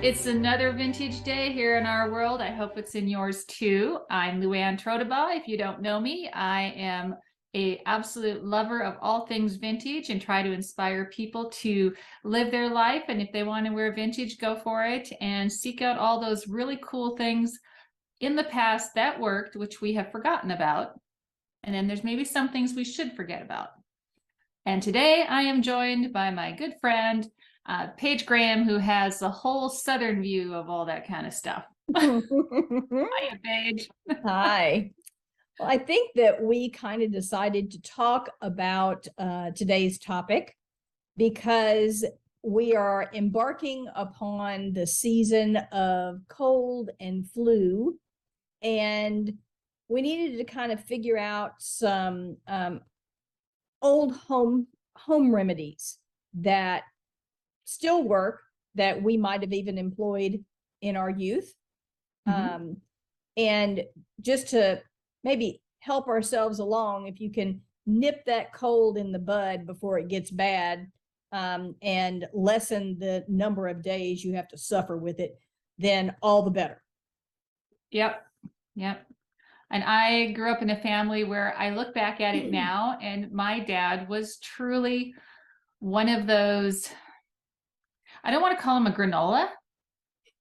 It's another vintage day here in our world. I hope it's in yours too. I'm Ann Trotebas. If you don't know me, I am an absolute lover of all things vintage and try to inspire people to live their life. And if they want to wear vintage, go for it and seek out all those really cool things in the past that worked, which we have forgotten about. And then there's maybe some things we should forget about. And today I am joined by my good friend, Paige Graham, who has the whole Southern view of all that kind of stuff. Hi, Paige. Hi. Well, I think that we kind of decided to talk about today's topic because we are embarking upon the season of cold and flu, and we needed to kind of figure out some old home remedies that still work, that we might have even employed in our youth. And just to maybe help ourselves along, if you can nip that cold in the bud before it gets bad, and lessen the number of days you have to suffer with it, then all the better. Yep. And I grew up in a family where I look back at it now, and my dad was truly one of those, I don't want to call him a granola,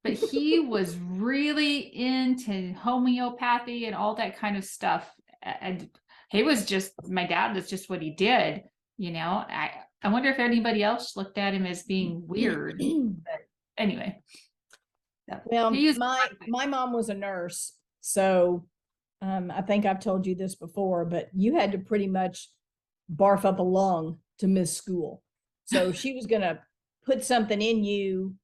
but he was really into homeopathy and all that kind of stuff. And he was just, my dad, that's just what he did. You know, I wonder if anybody else looked at him as being weird. But anyway. Well, my mom was a nurse, so I think I've told you this before, but you had to pretty much barf up a lung to miss school. So she was going to put something in you,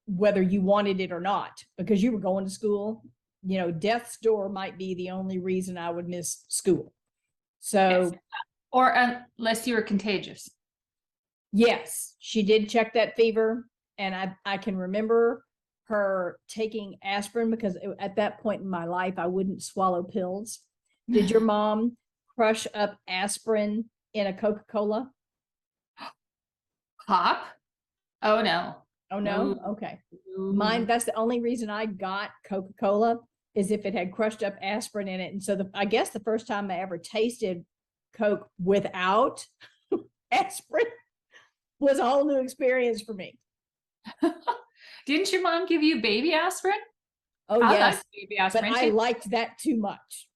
whether you wanted it or not, because you were going to school. You know, death's door might be the only reason I would miss school. So, yes. Or unless you were contagious. Yes, she did check that fever. And I can remember her taking aspirin, because at that point in my life, I wouldn't swallow pills. Did your mom crush up aspirin in a Coca-Cola? Pop? Oh, no. Oh, no? Okay. Mine, that's the only reason I got Coca-Cola, is if it had crushed up aspirin in it. And so I guess the first time I ever tasted Coke without aspirin was a whole new experience for me. Didn't your mom give you baby aspirin? Oh, yes. Like baby aspirin, but I liked that too much.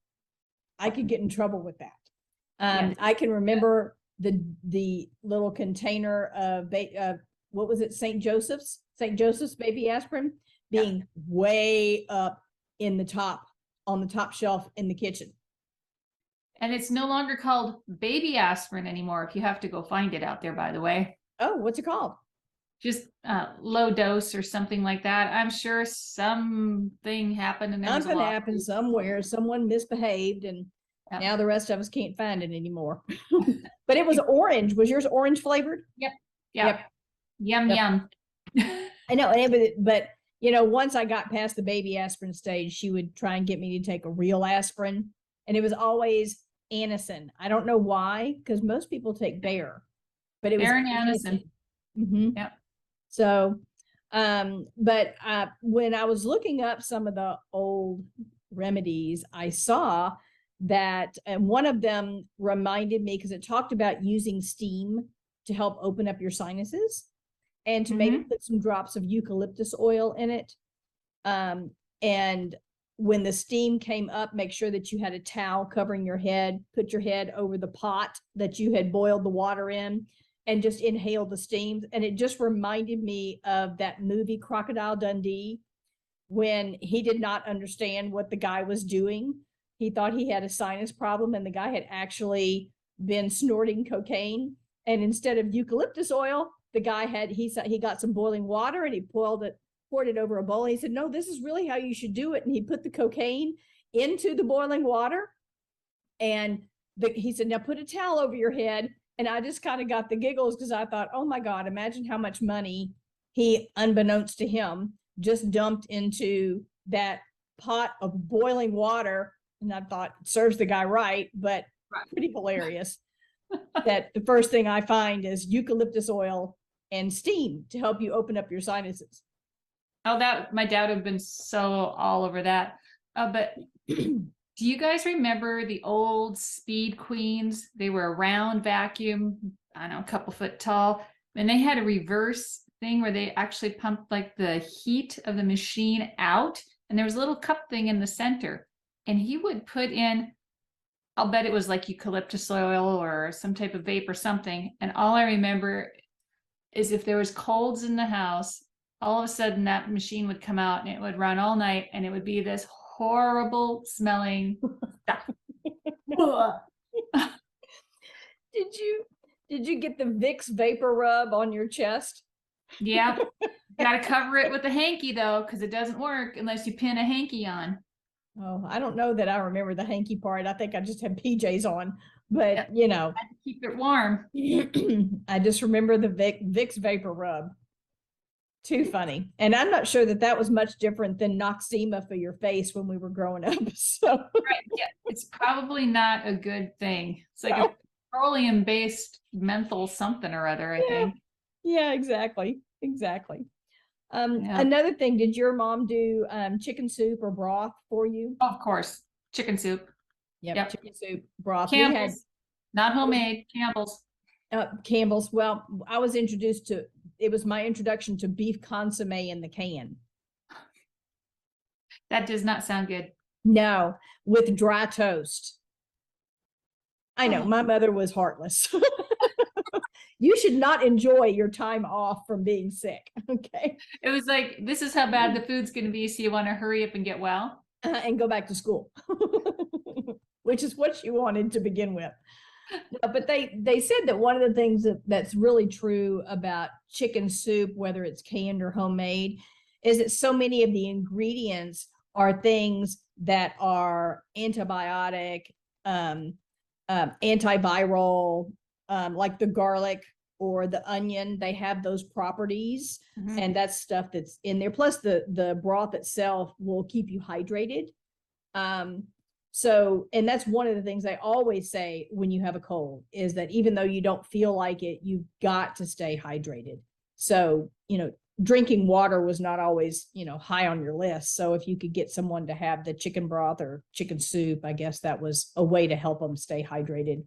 I could get in trouble with that. Yes. I can remember the little container of what was it, St. Joseph's baby aspirin being way up in the top, on the top shelf in the kitchen. And it's no longer called baby aspirin anymore, if you have to go find it out there, by the way. Oh, what's it called? Just low dose or something like that. I'm sure something happened, and something happened somewhere. Someone misbehaved, and now the rest of us can't find it anymore. But it was orange. Was yours orange flavored? Yep. Yum. I know, but you know, once I got past the baby aspirin stage, she would try and get me to take a real aspirin, and it was always Anacin. I don't know why, because most people take Bayer, but it was Anacin. Yep. So, but when I was looking up some of the old remedies, I saw that, and one of them reminded me, because it talked about using steam to help open up your sinuses, and to maybe put some drops of eucalyptus oil in it. And when the steam came up, make sure that you had a towel covering your head, put your head over the pot that you had boiled the water in, and just inhale the steam. And it just reminded me of that movie Crocodile Dundee, when he did not understand what the guy was doing. He thought he had a sinus problem, and the guy had actually been snorting cocaine. And instead of eucalyptus oil, the guy he got some boiling water, and he poured it over a bowl. And he said, no, this is really how you should do it. And he put the cocaine into the boiling water. And he said, now put a towel over your head. And I just kind of got the giggles, because I thought, oh my God, imagine how much money he, unbeknownst to him, just dumped into that pot of boiling water. And I thought, serves the guy right, but pretty hilarious that the first thing I find is eucalyptus oil and steam to help you open up your sinuses. Oh, that my dad would have been so all over that. But do you guys remember the old Speed Queens? They were a round vacuum, I don't know, a couple foot tall, and they had a reverse thing where they actually pumped like the heat of the machine out, and there was a little cup thing in the center, and he would put in, I'll bet it was like eucalyptus oil or some type of vape or something. And all I remember is if there was colds in the house, all of a sudden that machine would come out and it would run all night, and it would be this horrible smelling stuff. Did you get the Vicks vapor rub on your chest? Yeah, got to cover it with a hanky though, because it doesn't work unless you pin a hanky on. Oh, I don't know that I remember the hanky part. I think I just had PJs on, but Yep. you know, Had to keep it warm. I just remember the Vicks vapor rub. Too funny. And I'm not sure that that was much different than Noxzema for your face when we were growing up. So Right. Yeah, it's probably not a good thing. It's like a petroleum based menthol something or other, I think. yeah, exactly. Exactly. Yeah. Another thing, did your mom do chicken soup or broth for you? Of course, chicken soup. Yep. Chicken soup, broth. Campbell's, not homemade, Campbell's. Campbell's. Well, I was introduced to, it was my introduction to beef consomme in the can. That does not sound good. No, with dry toast. I know, my mother was heartless. You should not enjoy your time off from being sick. Okay. It was like, this is how bad the food's going to be, so you want to hurry up and get well. And go back to school, which is what she wanted to begin with. But they said that one of the things that's really true about chicken soup, whether it's canned or homemade, is that so many of the ingredients are things that are antibiotic, antiviral, like the garlic or the onion. They have those properties, and that's stuff that's in there. Plus the broth itself will keep you hydrated. So, and that's one of the things I always say when you have a cold, is that even though you don't feel like it, you've got to stay hydrated. So, you know, drinking water was not always, you know, high on your list. So if you could get someone to have the chicken broth or chicken soup, I guess that was a way to help them stay hydrated.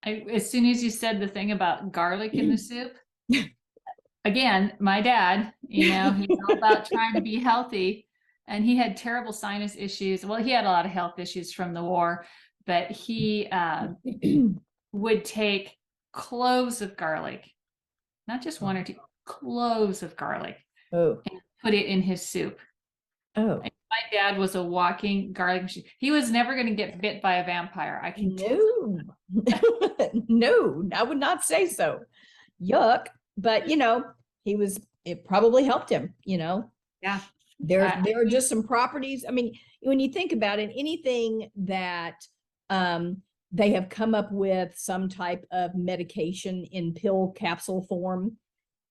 As soon as you said the thing about garlic in the soup, again, my dad, you know, he's all about trying to be healthy, and he had terrible sinus issues. Well, he had a lot of health issues from the war, but he would take cloves of garlic, not just one or two, cloves of garlic, and put it in his soup. Oh. And my dad was a walking garlic machine. He was never going to get bit by a vampire. I can No. No, I would not say so. Yuck. But you know, it probably helped him, you know. Yeah. There are just some properties. I mean, when you think about it, anything that they have come up with some type of medication in pill capsule form,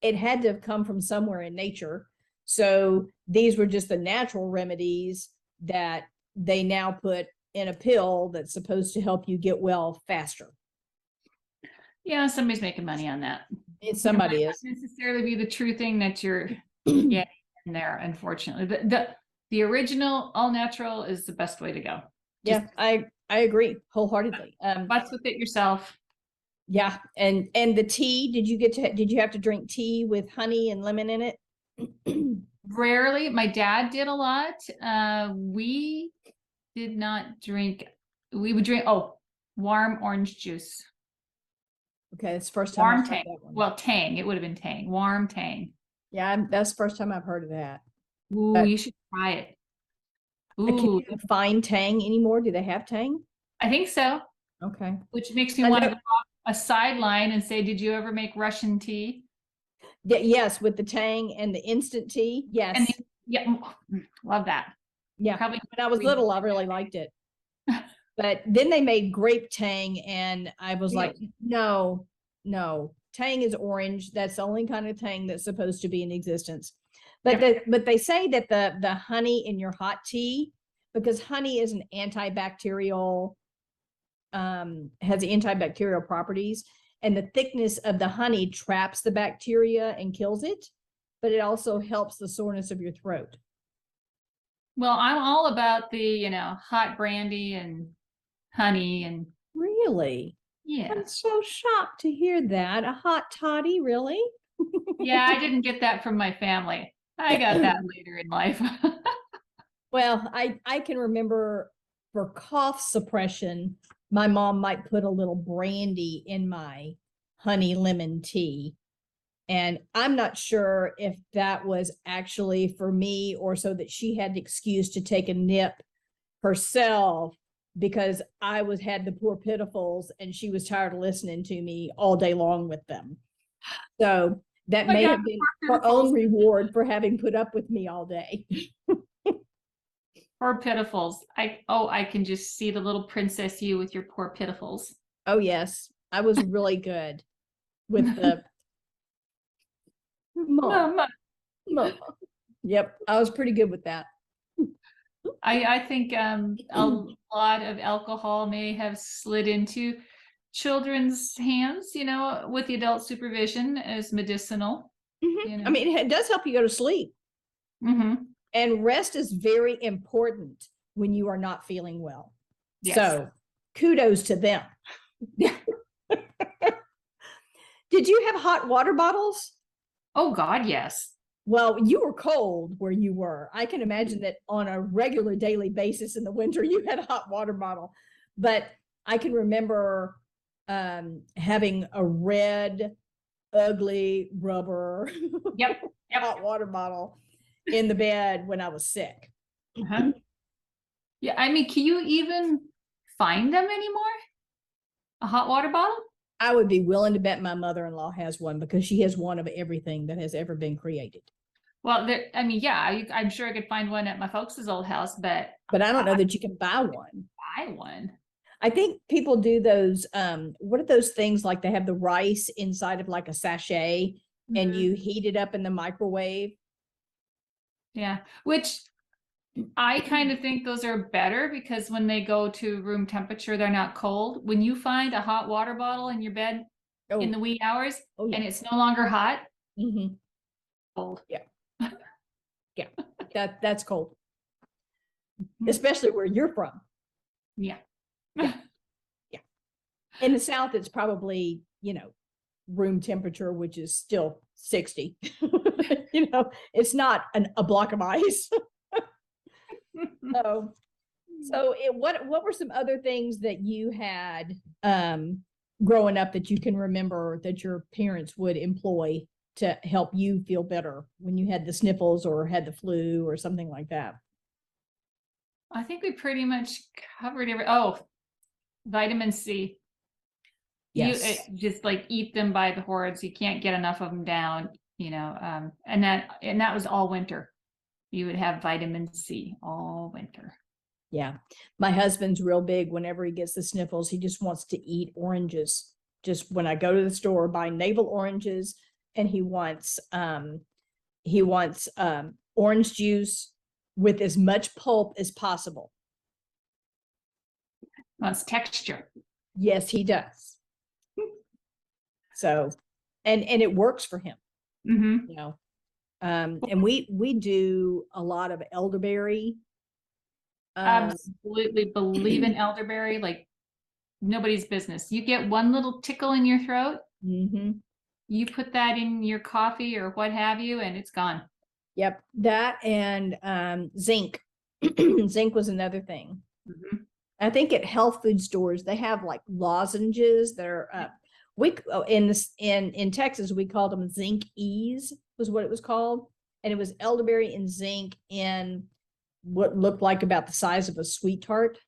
it had to have come from somewhere in nature. So these were just the natural remedies that they now put in a pill that's supposed to help you get well faster. Yeah, somebody's making money on that. Somebody is. Not necessarily be the true thing that you're getting in there, unfortunately. The original all natural is the best way to go. Yeah, I agree wholeheartedly. Butts with it yourself. Yeah, and the tea, did you have to drink tea with honey and lemon in it? Rarely. My dad did a lot. We did not drink. We would drink warm orange juice. Okay, that's the first time Warm I've heard tang. that one. Well, tang. It would have been tang. Warm tang. Yeah, that's the first time I've heard of that. Ooh, you should try it. Can Ooh, you find tang anymore? Do they have tang? I think so. Okay. Which makes me want to go off a sideline and say, did you ever make Russian tea? Yes, with the tang and the instant tea. Yes. And yeah, love that. Yeah. Probably when I was little, I really liked it. But then they made grape tang, and I was like, no, tang is orange. That's the only kind of tang that's supposed to be in existence. But but they say that the honey in your hot tea, because honey is an antibacterial, has antibacterial properties, and the thickness of the honey traps the bacteria and kills it, but it also helps the soreness of your throat. Well, I'm all about the, hot brandy and honey and Really? yeah. I'm so shocked to hear that. A hot toddy, really? Yeah, I didn't get that from my family. I got that later in life. Well, I can remember for cough suppression, my mom might put a little brandy in my honey lemon tea. And I'm not sure if that was actually for me or so that she had the excuse to take a nip herself, because I had the poor pitifuls and she was tired of listening to me all day long with them. So that may have been her own reward for having put up with me all day. Poor pitifuls. I can just see the little princess you with your poor pitifuls. Oh yes, I was really good with the mom. Yep, I was pretty good with that. I think a lot of alcohol may have slid into children's hands, with the adult supervision as medicinal. I mean, it does help you go to sleep. And rest is very important when you are not feeling well. Yes. So kudos to them. Did you have hot water bottles? Oh God, yes. Well, you were cold where you were. I can imagine that on a regular daily basis in the winter, you had a hot water bottle. But I can remember having a red, ugly rubber hot water bottle in the bed when I was sick. Yeah, I mean, can you even find them anymore? A hot water bottle? I would be willing to bet my mother-in-law has one, because she has one of everything that has ever been created. Well, I'm sure I could find one at my folks' old house, but I don't know that you can buy one. Buy one. I think people do those, what are those things, like they have the rice inside of like a sachet and you heat it up in the microwave? Yeah, which I kind of think those are better, because when they go to room temperature, they're not cold. When you find a hot water bottle in your bed in the wee hours and it's no longer hot, cold. Yeah. Yeah, that's cold. Especially where you're from. Yeah. Yeah. In the South, it's probably, room temperature, which is still 60. It's not a block of ice. What were some other things that you had growing up that you can remember that your parents would employ to help you feel better when you had the sniffles or had the flu or something like that? I think we pretty much covered vitamin C. Yes. You just like eat them by the hordes. You can't get enough of them down, and that was all winter. You would have vitamin C all winter. Yeah. My husband's real big. Whenever he gets the sniffles, he just wants to eat oranges. Just when I go to the store, buy navel oranges, and he wants orange juice with as much pulp as possible. Wants texture. Yes, he does. So, and it works for him. And we do a lot of elderberry. Absolutely believe in elderberry like nobody's business. You get one little tickle in your throat, you put that in your coffee or what have you, and it's gone. Yep, that and zinc. Zinc was another thing. I think at health food stores they have like lozenges that are in Texas we called them zinc E's, was what it was called, and it was elderberry and zinc in what looked like about the size of a sweet tart,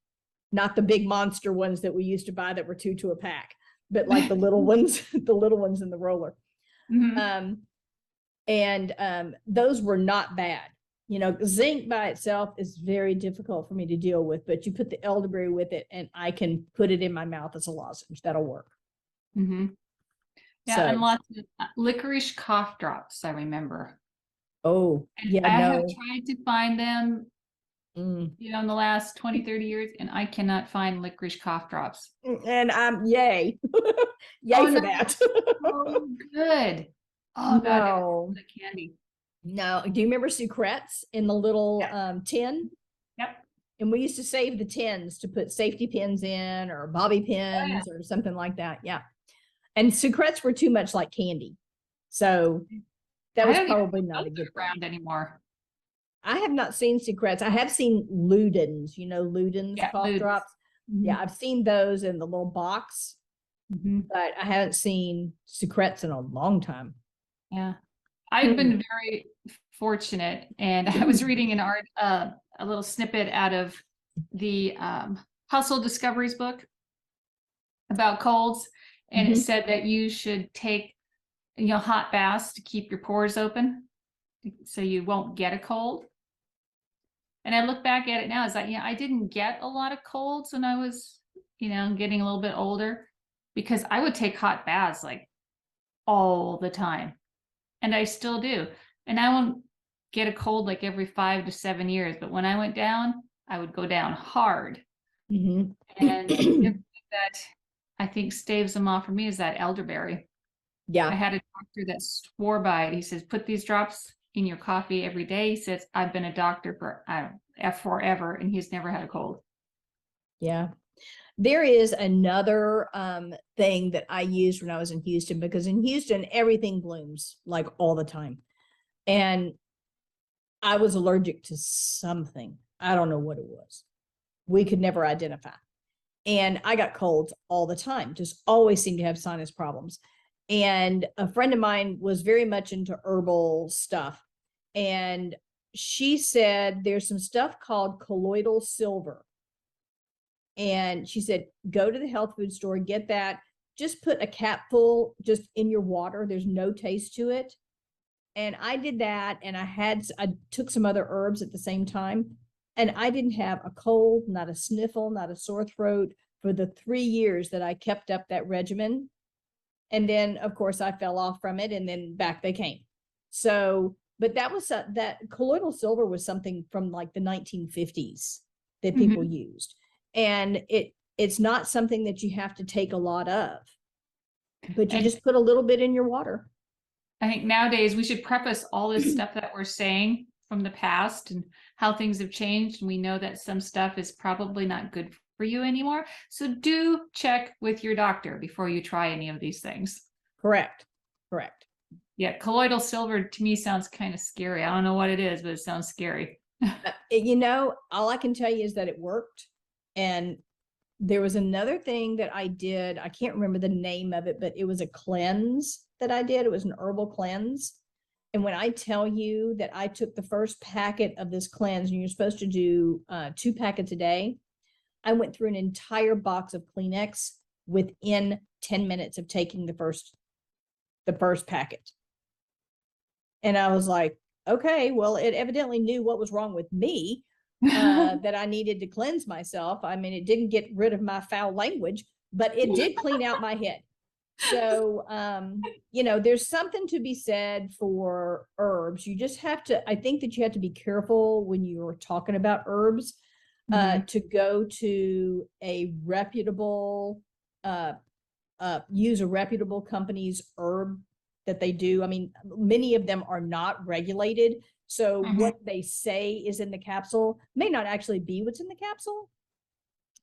not the big monster ones that we used to buy that were 2 to a pack, but like the little ones, the little ones in the roller. Those were not bad. Zinc by itself is very difficult for me to deal with, but you put the elderberry with it and I can put it in my mouth as a lozenge. That'll work. Yeah, and lots of licorice cough drops, I remember. Oh, yeah, I have tried to find them you know, in the last 20, 30 years, and I cannot find licorice cough drops. And yay. Yay Oh for no, that. so good. Oh God, it was No. like candy. No. Do you remember sucrets in the little Yep. tin? Yep. And we used to save the tins to put safety pins in, or bobby Oh yeah. pins or something like that. Yeah. And sucrets were too much like candy. So that I was don't even probably know not a if they're good thing. around anymore. I have not seen secrets. I have seen Ludens, you know, Ludens Yeah, cough Ludes. drops. Yeah, I've seen those in the little box, Mm-hmm. but I haven't seen secrets in a long time. Yeah. I've Hmm. been very fortunate, and I was reading a little snippet out of the Household Discoveries book about colds, and it Hmm. said that you should take, you know, hot baths to keep your pores open, so you won't get a cold. And I look back at it now, it's like, yeah, I didn't get a lot of colds when I was, you know, getting a little bit older, because I would take hot baths like all the time, and I still do. And I won't get a cold like every 5 to 7 years, but when I went down, I would go down hard. Hmm. And the other thing that I think staves them off for me is that elderberry. I Yeah. had a doctor that swore by it. He says, put these drops in your coffee every day. He says, I've been a doctor for I don't know, forever, and he's never had a cold. Yeah. There is another thing that I used when I was in Houston, because in Houston, everything blooms like all the time. And I was allergic to something. I don't know what it was. We could never identify. And I got colds all the time, just always seemed to have sinus problems. And a friend of mine was very much into herbal stuff. And she said there's some stuff called colloidal silver. And she said, go to the health food store, get that. Just put a capful just in your water. There's no taste to it. And I did that. And I took some other herbs at the same time. And I didn't have a cold, not a sniffle, not a sore throat for the 3 years that I kept up that regimen. And then, of course, I fell off from it, and then back they came. So, but that was that colloidal silver was something from like the 1950s that people Mm-hmm. used. And it's not something that you have to take a lot of, but you And just put a little bit in your water. I think nowadays we should preface all this stuff that we're saying from the past and how things have changed. And we know that some stuff is probably not good for you anymore. So do check with your doctor before you try any of these things. Correct. Correct. Yeah, colloidal silver to me sounds kind of scary. I don't know what it is, but it sounds scary. You know, all I can tell you is that it worked. And there was another thing that I did. I can't remember the name of it, but it was a cleanse that I did. It was an herbal cleanse. And when I tell you that I took the first packet of this cleanse, and you're supposed to do 2 packets a day, I went through an entire box of Kleenex within 10 minutes of taking the first packet. And I was like, okay, well, it evidently knew what was wrong with me, that I needed to cleanse myself. I mean, it didn't get rid of my foul language, but it did clean out my head. So, you know, there's something to be said for herbs. You just have to, I think that you have to be careful when you're talking about herbs, to go to a reputable, use a reputable company's herb that they do. I mean, many of them are not regulated. So what they say is in the capsule may not actually be what's in the capsule.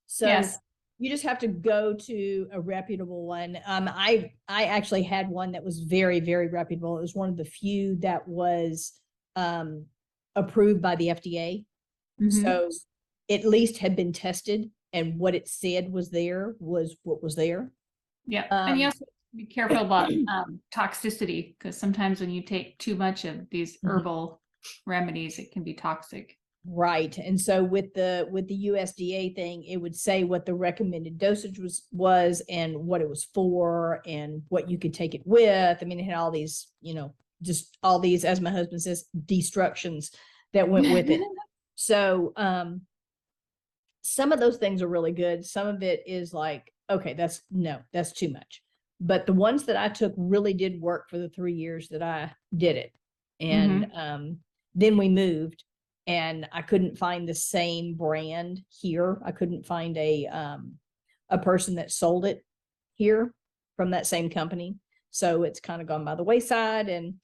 So Yes. you just have to go to a reputable one. I actually had one that was very, very reputable. It was one of the few that was approved by the FDA. So at least had been tested, and what it said was what was there. Yeah. And you also have to be careful about toxicity, because sometimes when you take too much of these herbal remedies, it can be toxic. Right. And so with the USDA thing, it would say what the recommended dosage was and what it was for and what you could take it with. I mean, it had all these, you know, just all these, as my husband says, destructions that went with it. So some of those things are really good. Some of it is like, okay, that's too much. But the ones that I took really did work for the 3 years that I did it. And then we moved. and I couldn't find the same brand here. I couldn't find a person that sold it here from that same company. So it's kind of gone by the wayside, and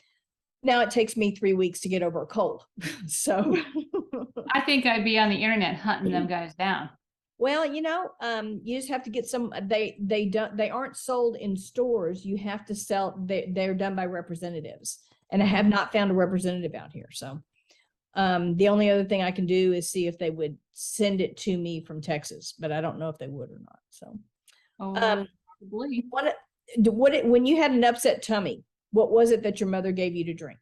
now it takes me 3 weeks to get over a cold. So I think I'd be on the internet hunting them guys down. well, you just have to get some. They aren't sold in stores. You have to sell. They're done by representatives, and I have not found a representative out here. So the only other thing I can do is see if they would send it to me from Texas, but I don't know if they would or not. So Probably. when you had an upset tummy, what was it that your mother gave you to drink?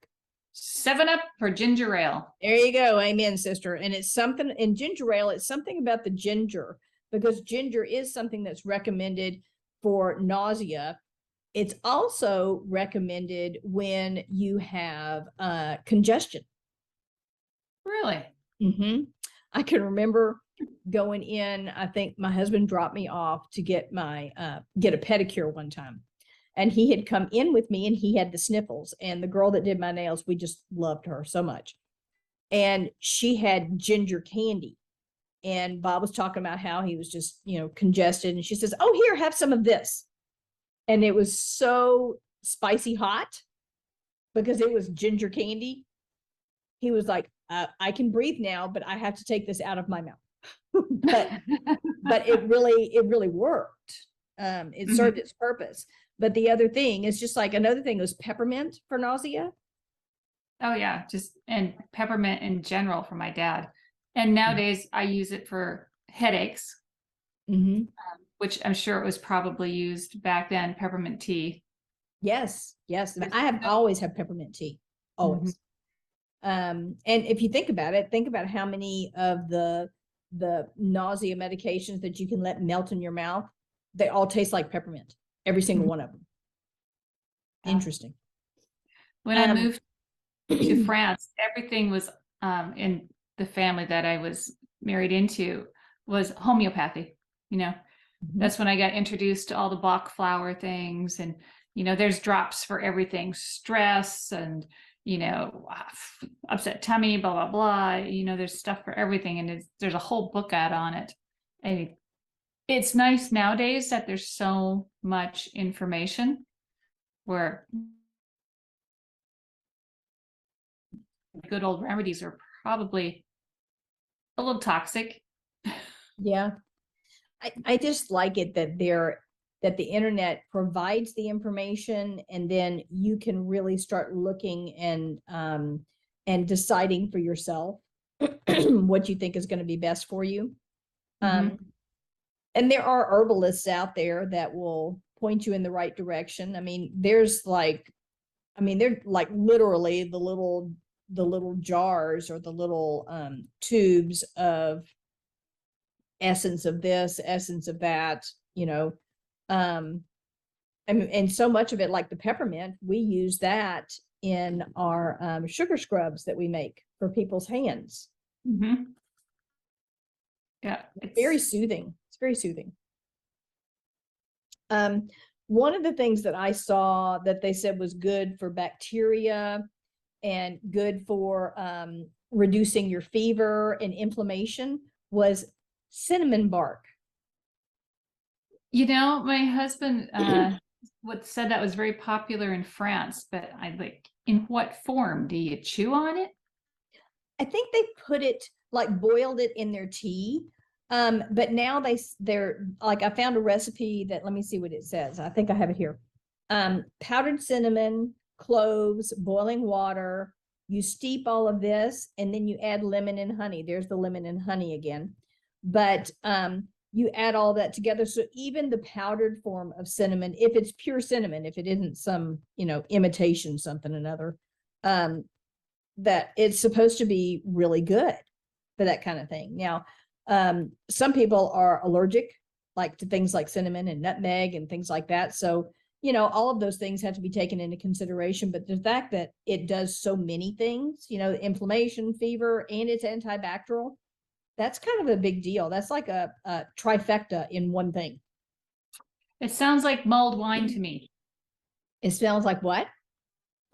7-Up for ginger ale. There you go. Amen, sister. And it's something in ginger ale. It's something about the ginger, because ginger is something that's recommended for nausea. It's also recommended when you have congestion. Really? I can remember going in. I think my husband dropped me off to get my get a pedicure one time. And he had come in with me, and he had the sniffles, and the girl that did my nails, we just loved her so much. And she had ginger candy, and Bob was talking about how he was just, congested. And she says, "Oh, here, have some of this." And it was so spicy hot because it was ginger candy. He was like, "I can breathe now, but I have to take this out of my mouth." but it really worked. It served its purpose. But the other thing is just like another thing was peppermint for nausea. Oh yeah, and peppermint in general for my dad. And nowadays I use it for headaches, which I'm sure it was probably used back then, peppermint tea. Yes. I have always had peppermint tea, always. And if you think about how many of the nausea medications that you can let melt in your mouth, they all taste like peppermint. Every single one of them. Interesting. When I moved to France, everything was in the family that I was married into was homeopathy. That's when I got introduced to all the Bach flower things, and there's drops for everything, stress and upset tummy, blah blah blah. There's stuff for everything, and there's a whole book out on it. And it's nice nowadays that there's so much information, where good old remedies are probably a little toxic. Yeah. I just like it that the internet provides the information, and then you can really start looking and deciding for yourself what you think is going to be best for you. And there are herbalists out there that will point you in the right direction. They're like literally the little jars or the little tubes of essence of this, essence of that, and so much of it, like the peppermint, we use that in our sugar scrubs that we make for people's hands. Yeah, it's very soothing. It's very soothing. One of the things that I saw that they said was good for bacteria and good for reducing your fever and inflammation was cinnamon bark. My husband said that was very popular in France, but in what form? Do you chew on it? I think they put it, like, boiled it in their tea. But now they're like, I found a recipe that, let me see what it says. I think I have it here. Powdered cinnamon, cloves, boiling water. You steep all of this, and then you add lemon and honey. There's the lemon and honey again. But you add all that together. So even the powdered form of cinnamon, if it's pure cinnamon, if it isn't some, imitation something another, that it's supposed to be really good for that kind of thing. Now, some people are allergic, like to things like cinnamon and nutmeg and things like that. So, all of those things have to be taken into consideration. But the fact that it does so many things, inflammation, fever, and it's antibacterial, that's kind of a big deal. That's like a trifecta in one thing. It sounds like mulled wine to me. It smells like what?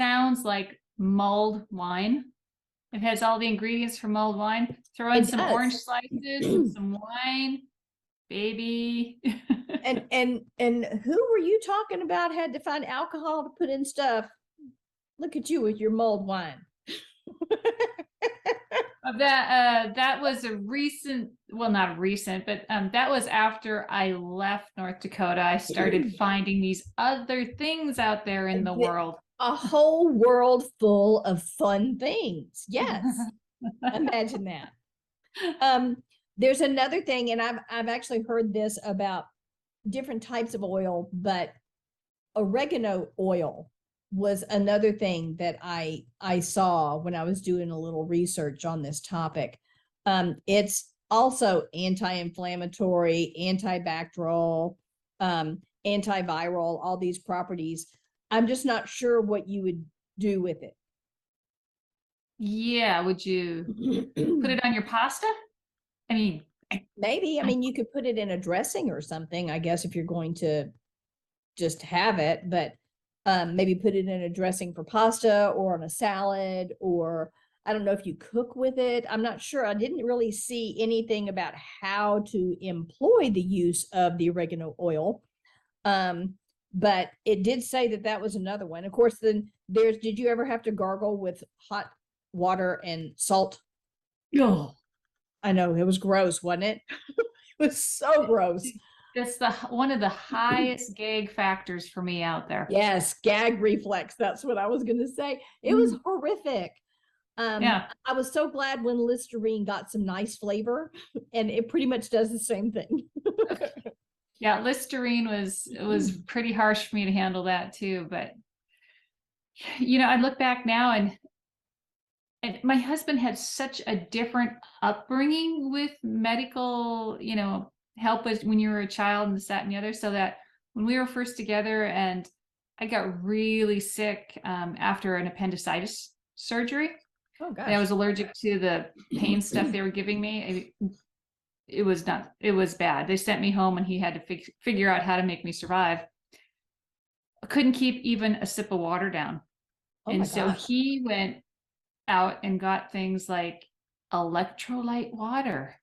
Sounds like mulled wine. It has all the ingredients for mulled wine. Throw in It some orange does. slices and some wine, baby. And who were you talking about had to find alcohol to put in stuff? Look at you with your mulled wine. That was a recent, well, not recent, but that was after I left North Dakota. I started finding these other things out there in the world. A whole world full of fun things. Yes. Imagine that. There's another thing, and I've actually heard this about different types of oil, but oregano oil was another thing that I saw when I was doing a little research on this topic. It's also anti-inflammatory, antibacterial, antiviral, all these properties. I'm just not sure what you would do with it. Yeah, would you put it on your pasta? I mean, maybe. I mean, you could put it in a dressing or something, I guess, if you're going to just have it, but maybe put it in a dressing for pasta or on a salad, or I don't know if you cook with it. I'm not sure. I didn't really see anything about how to employ the use of the oregano oil. But it did say that that was another one. Of course, then did you ever have to gargle with hot water and salt? Oh, I know, it was gross, wasn't it? It was so gross. That's one of the highest gag factors for me out there. Yes, gag reflex. That's what I was going to say. It was horrific. Yeah. I was so glad when Listerine got some nice flavor, and it pretty much does the same thing. Yeah, Listerine was pretty harsh for me to handle that too. But I look back now, and my husband had such a different upbringing with medical, help us when you were a child and this, that, and the other. So that when we were first together and I got really sick after an appendicitis surgery. Oh gosh. And I was allergic to the pain stuff they were giving me. It was bad. They sent me home and he had to figure out how to make me survive. I couldn't keep even a sip of water down. Oh and my so gosh. he went out and got things like electrolyte water.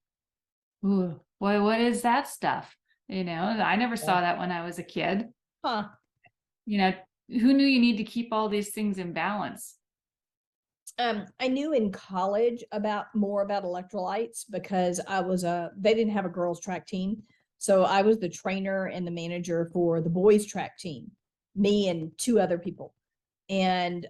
Ooh, boy, what is that stuff? I never saw that when I was a kid. Huh. Who knew you need to keep all these things in balance? I knew in college more about electrolytes because they didn't have a girls track team. So I was the trainer and the manager for the boys track team, me and two other people. And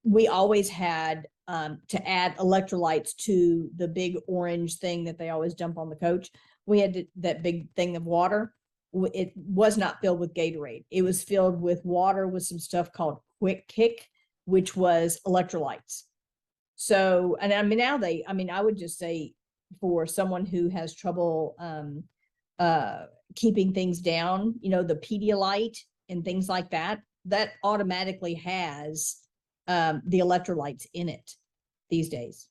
we always had to add electrolytes to the big orange thing that they always dump on the coach. We had that big thing of water. It was not filled with Gatorade. It was filled with water with some stuff called Quick Kick, which was electrolytes. So, and I mean, I would just say for someone who has trouble keeping things down, the Pedialyte and things like that automatically has the electrolytes in it these days.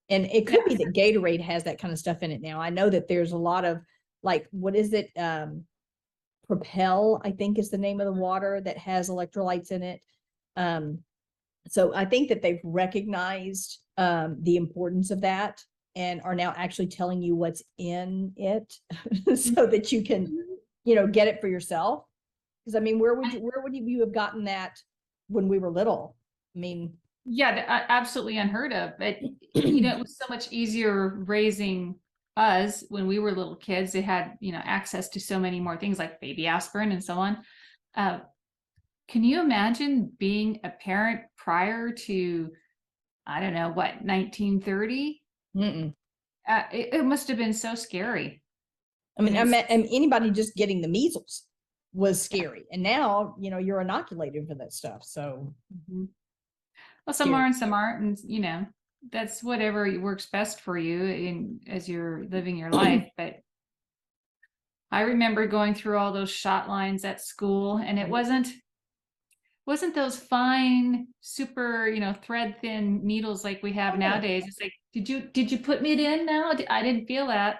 And it could be that Gatorade has that kind of stuff in it now. I know that there's a lot of, like, what is it? Propel, I think, is the name of the water that has electrolytes in it. So I think that they've recognized the importance of that and are now actually telling you what's in it so that you can, get it for yourself. Because I mean, where would you have gotten that when we were little? I mean, yeah, absolutely unheard of. But it was so much easier raising us when we were little kids. They had access to so many more things like baby aspirin and so on. Can you imagine being a parent prior to, I don't know, what, 1930? It must have been so scary. I mean, anybody just getting the measles was scary. And now, you're inoculated for that stuff. So, well, some are and some aren't. And, that's whatever works best for you as you're living your life. But I remember going through all those shot lines at school, and it wasn't those fine, super, thread thin needles like we have nowadays. It's like, did you put me in now? I didn't feel that.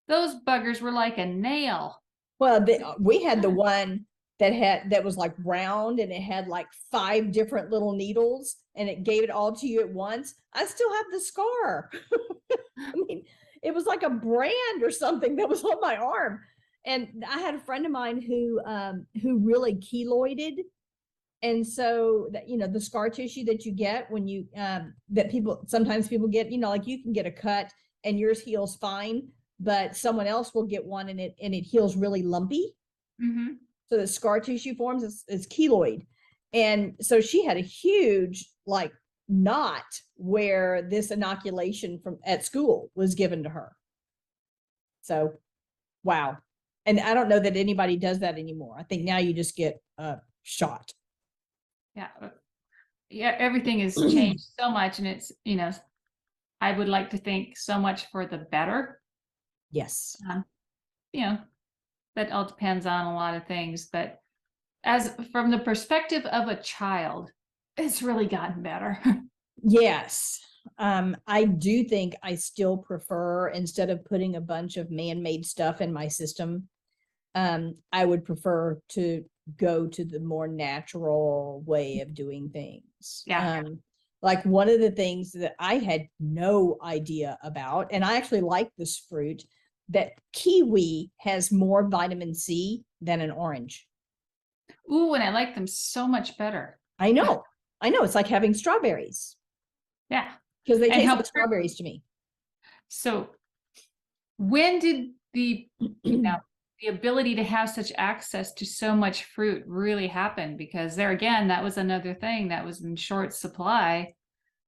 Those buggers were like a nail. Well, we had the one that was like round, and it had like 5 different little needles, and it gave it all to you at once. I still have the scar. I mean, it was like a brand or something that was on my arm. And I had a friend of mine who really keloided. And so that, the scar tissue that you get when you that sometimes people get, like you can get a cut and yours heals fine, but someone else will get one and it heals really lumpy. Mm-hmm. So the scar tissue forms is keloid. And so she had a huge like knot where this inoculation from at school was given to her. So wow. And I don't know that anybody does that anymore. I think now you just get a shot. Yeah, everything has changed so much, and it's, I would like to think so much for the better. Yes. That all depends on a lot of things, but as from the perspective of a child, it's really gotten better. Yes. I do think I still prefer, instead of putting a bunch of man-made stuff in my system, I would prefer to go to the more natural way of doing things. Yeah. Like one of the things that I had no idea about, and I actually like this fruit, that kiwi has more vitamin C than an orange. Ooh, and I like them so much better. I know. It's like having strawberries. Yeah. Because they taste like strawberries to me. So when did the ability to have such access to so much fruit really happen? Because there again, that was another thing that was in short supply.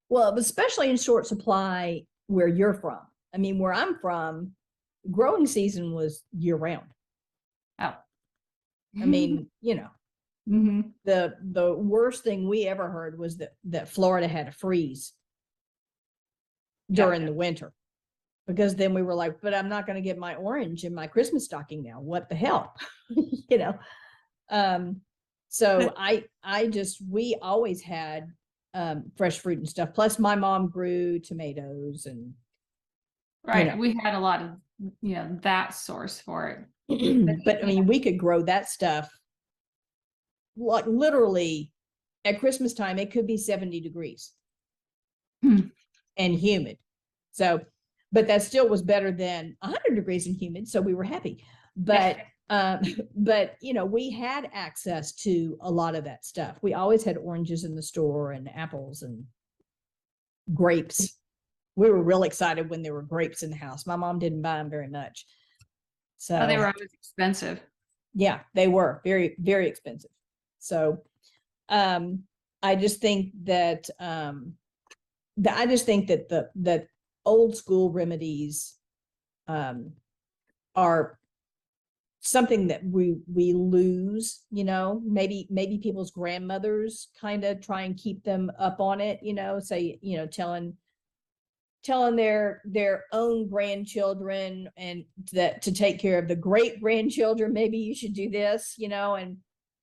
Well, especially in short supply where you're from. I mean, where I'm from, growing season was year round. Oh. I mean, mm-hmm. the worst thing we ever heard was that Florida had a freeze during the winter, because then we were like, but I'm not going to get my orange in my Christmas stocking now. What the hell? So we always had fresh fruit and stuff. Plus my mom grew tomatoes and right. We had a lot of that source for it. But I mean, we could grow that stuff like literally at Christmas time. It could be 70 degrees and humid. So, but that still was better than 100 degrees and humid. So we were happy. But we had access to a lot of that stuff. We always had oranges in the store and apples and grapes. We were real excited when there were grapes in the house. My mom didn't buy them very much. So they were always expensive. Yeah, they were very, very expensive. So I just think that that old school remedies are something that we lose. Maybe people's grandmothers kind of try and keep them up on it, say, telling their own grandchildren and that to take care of the great grandchildren, maybe you should do this,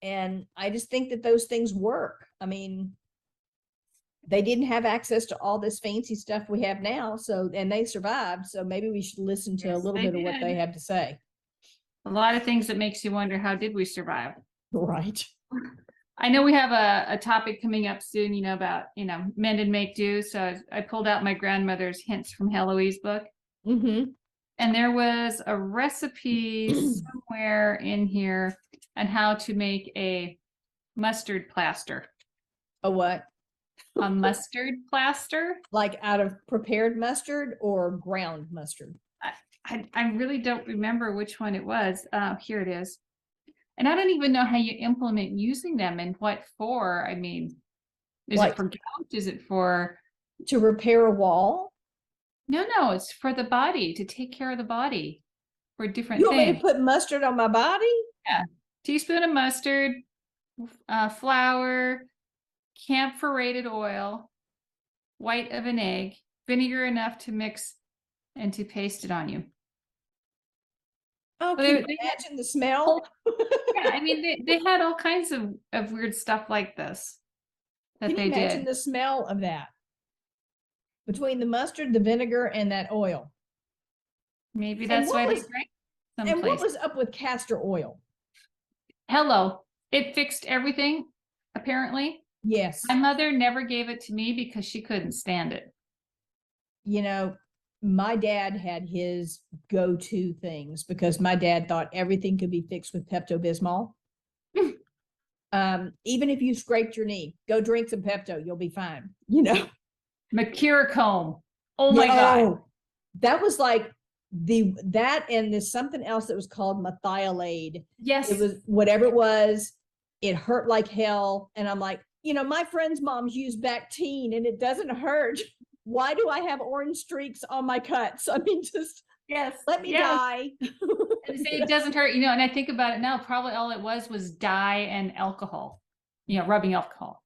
and I just think that those things work. I mean, they didn't have access to all this fancy stuff we have now, and they survived, so maybe we should listen to a little bit of what they have to say. A lot of things that makes you wonder, how did we survive? Right. I know we have a topic coming up soon, about, mend and make do. So I pulled out my grandmother's Hints from Heloise book. Mm-hmm. And there was a recipe somewhere in here on how to make a mustard plaster. A what? A mustard plaster? Like out of prepared mustard or ground mustard? I really don't remember which one it was. Here it is. And I don't even know how you implement using them and what for. I mean, is it for gout? Is it for to repair a wall? No, it's for the body, to take care of the body for different things. You want me to put mustard on my body? Yeah. Teaspoon of mustard, flour, camphorated oil, white of an egg, vinegar enough to mix and to paste it on you. Oh, can you imagine the smell? Yeah, I mean, they had all kinds of weird stuff like this that can you imagine the smell of that? Between the mustard, the vinegar, and that oil. Maybe that's why they drank someplace. And what was up with castor oil? Hello. It fixed everything, apparently. Yes. My mother never gave it to me because she couldn't stand it. You know, my dad had his go-to things because my dad thought everything could be fixed with Pepto-Bismol. Even if you scraped your knee, go drink some Pepto, you'll be fine. You know, Mercurochrome. Oh my God. oh, that was like that, and there's something else that was called methylate. Yes. It was whatever it was. It hurt like hell, and I'm like, you know, my friend's moms use Bactine, and it doesn't hurt. Why do I have orange streaks on my cuts? I mean, just Yes. let me Yes. die. And say it doesn't hurt, and I think about it now, probably all it was dye and alcohol, rubbing alcohol.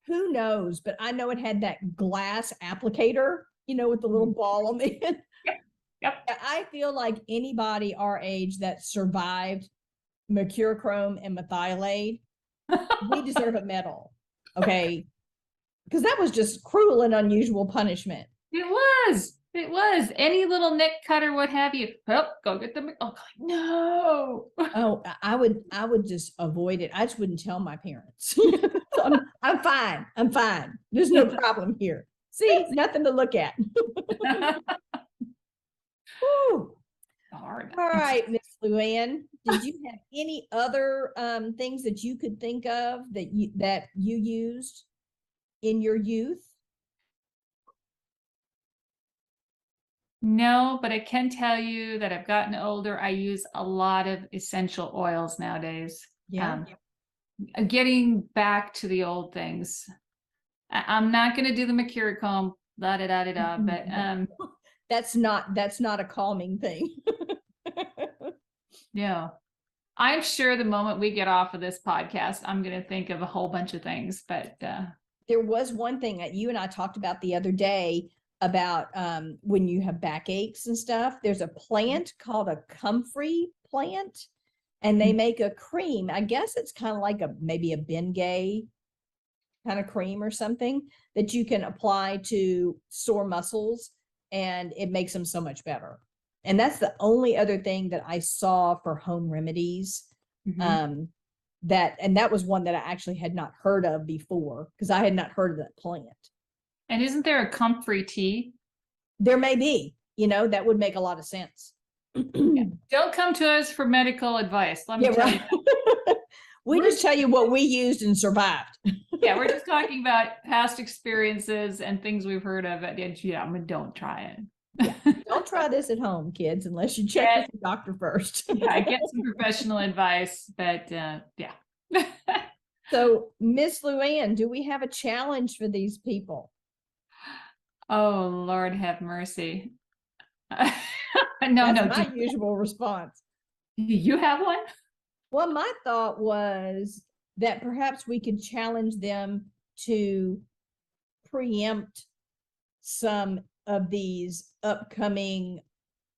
Who knows? But I know it had that glass applicator, with the little ball on the end. Yep. I feel like anybody our age that survived mercurochrome and methylate, we deserve a medal. Okay. Because that was just cruel and unusual punishment. It was. It was. Any little nick cut or what have you. Oh, go get them. Oh, no. Oh, I would just avoid it. I just wouldn't tell my parents. I'm fine. I'm fine. There's no problem here. See, nothing to look at. Hard. All right, Miss Luann, did you have any other things that you could think of that you used in your youth? No, but I can tell you that I've gotten older. I use a lot of essential oils nowadays. Yeah. Getting back to the old things. I'm not going to do the mercurochrome, da da da da da, but that's not a calming thing. yeah. I'm sure the moment we get off of this podcast, I'm going to think of a whole bunch of things, but there was one thing that you and I talked about the other day about when you have backaches and stuff. There's a plant called a comfrey plant, and they make a cream. I guess it's kind of like maybe a Bengay kind of cream or something that you can apply to sore muscles, and it makes them so much better. And that's the only other thing that I saw for home remedies. That was one that I actually had not heard of before, because I had not heard of that plant. And isn't there a comfrey tea? There may be, that would make a lot of sense. Yeah. Don't come to us for medical advice. Let me tell you. We just tell you what we used and survived. Yeah, we're just talking about past experiences and things we've heard of. And don't try it. Yeah. Don't try this at home, kids, unless you check with your doctor first. Yeah, get some professional advice, but yeah. So, Miss Luann, do we have a challenge for these people? Oh, Lord have mercy. That's my usual response. You have one? Well, my thought was that perhaps we could challenge them to preempt some of these upcoming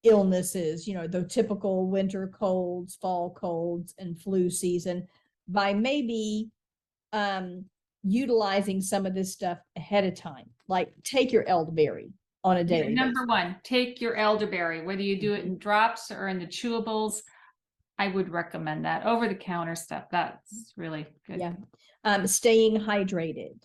illnesses, the typical winter colds, fall colds, and flu season, by maybe utilizing some of this stuff ahead of time. Like, take your elderberry on a daily basis. Number one, take your elderberry, whether you do it in drops or in the chewables. I would recommend that. Over the counter stuff, that's really good. Yeah. Staying hydrated.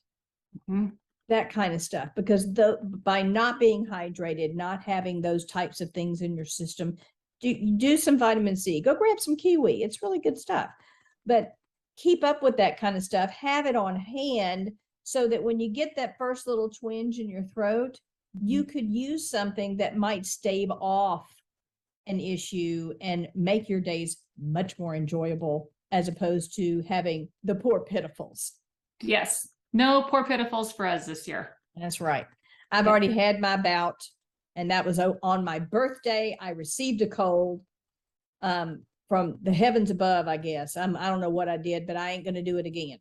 That kind of stuff, because by not being hydrated, not having those types of things in your system, do some vitamin C. Go grab some kiwi. It's really good stuff. But keep up with that kind of stuff. Have it on hand so that when you get that first little twinge in your throat, you could use something that might stave off an issue and make your days much more enjoyable, as opposed to having the poor pitifuls. Yes. No poor pitifuls for us this year. That's right. I've already had my bout, and that was on my birthday. I received a cold from the heavens above, I guess. I don't know what I did, but I ain't going to do it again.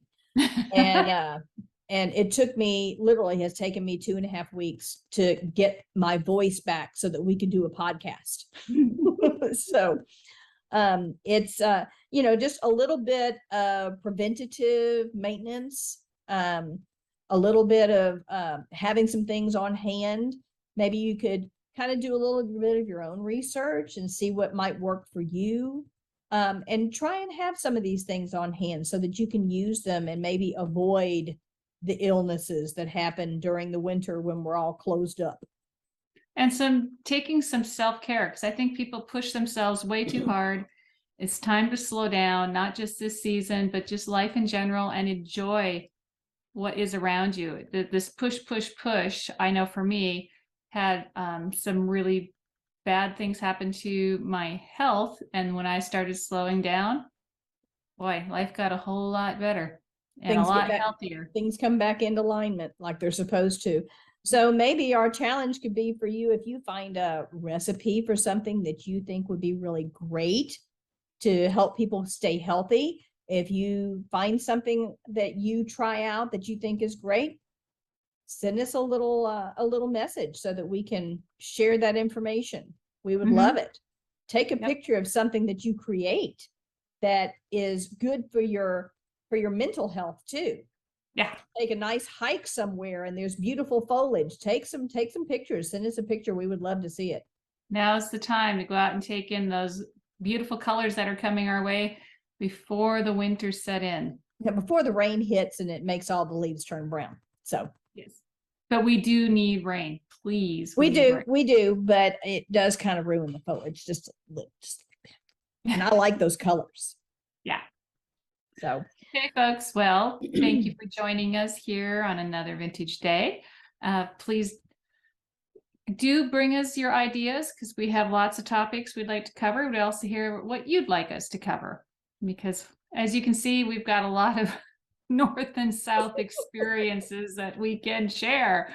And it took me, literally has taken me 2.5 weeks to get my voice back so that we could do a podcast. So it's, just a little bit of preventative maintenance, a little bit of having some things on hand. Maybe you could kind of do a little bit of your own research and see what might work for you. And try and have some of these things on hand so that you can use them and maybe avoid the illnesses that happen during the winter when we're all closed up. And taking some self-care, because I think people push themselves way too hard. It's time to slow down, not just this season, but just life in general, and enjoy what is around you. This push, push, push, I know for me, had some really bad things happen to my health. And when I started slowing down, boy, life got a whole lot better and a lot healthier. Things come back into alignment like they're supposed to. So maybe our challenge could be for you, if you find a recipe for something that you think would be really great to help people stay healthy. If you find something that you try out that you think is great, send us a little message so that we can share that information. We would love it. Take a picture of something that you create that is good for your mental health too. Yeah. Take a nice hike somewhere and there's beautiful foliage. Take some pictures. Send us a picture. We would love to see it. Now's the time to go out and take in those beautiful colors that are coming our way before the winter set in. Yeah, before the rain hits and it makes all the leaves turn brown. So yes, but we do need rain, please. We do, but it does kind of ruin the foliage just a little bit. And I like those colors. Yeah. So okay, folks. Well, thank you for joining us here on another Vintage Day. Please do bring us your ideas, because we have lots of topics we'd like to cover. We'd also hear what you'd like us to cover, because as you can see, we've got a lot of North and South experiences that we can share.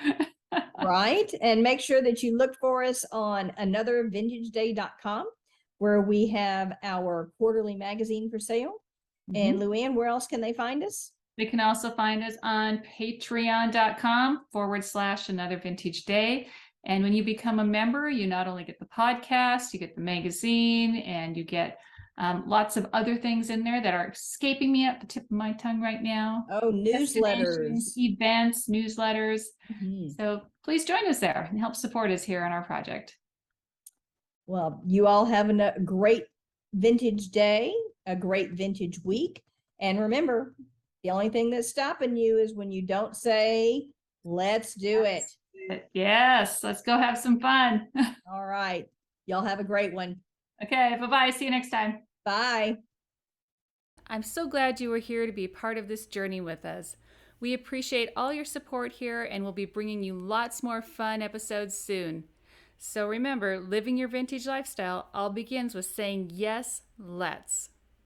Right. And make sure that you look for us on anothervintageday.com, where we have our quarterly magazine for sale. And Luann, where else can they find us? They can also find us on patreon.com/anothervintageday. And when you become a member, you not only get the podcast, you get the magazine, and you get lots of other things in there that are escaping me at the tip of my tongue right now. Oh, newsletters, events, newsletters. So please join us there and help support us here on our project. Well, you all have a great vintage day, a great vintage week. And remember, the only thing that's stopping you is when you don't say, let's do it. Yes, let's go have some fun. All right. Y'all have a great one. Okay, bye-bye. See you next time. Bye. I'm so glad you were here to be part of this journey with us. We appreciate all your support here, and we'll be bringing you lots more fun episodes soon. So remember, living your vintage lifestyle all begins with saying, yes, let's.